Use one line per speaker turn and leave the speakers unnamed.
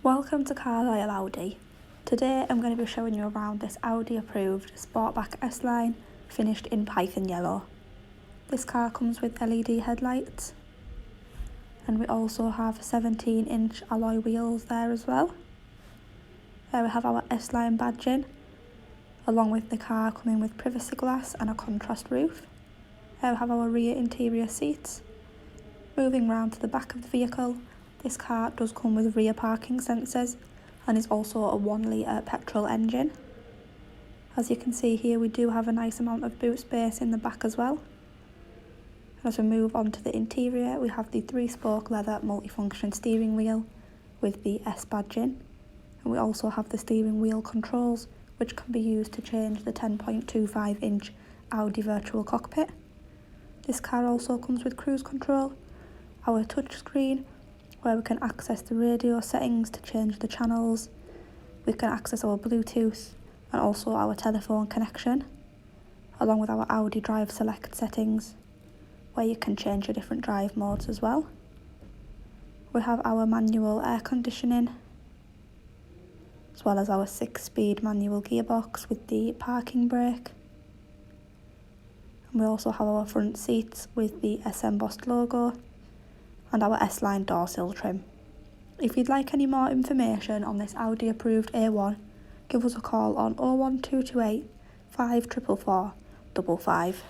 Welcome to Carlisle Audi. Today I'm going to be showing you around this Audi approved Sportback S line finished in Python yellow. This car comes with LED headlights and we also have 17-inch alloy wheels there as well. There we have our S line badging, along with the car coming with privacy glass and a contrast roof. There we have our rear interior seats. Moving round to the back of the vehicle, this car does come with rear parking sensors and is also a 1 litre petrol engine. As you can see here, we do have a nice amount of boot space in the back as well. As we move on to the interior, we have the 3-spoke leather multifunction steering wheel with the S badging, and we also have the steering wheel controls, which can be used to change the 10.25-inch Audi virtual cockpit. This car also comes with cruise control, our touchscreen, where we can access the radio settings to change the channels. We can access our Bluetooth and also our telephone connection, along with our Audi Drive Select settings, where you can change your different drive modes as well. We have our manual air conditioning, as well as our 6-speed manual gearbox with the parking brake. And we also have our front seats with the S embossed logo and our S-line door sill trim. If you'd like any more information on this Audi approved A1, give us a call on 01228 544 55.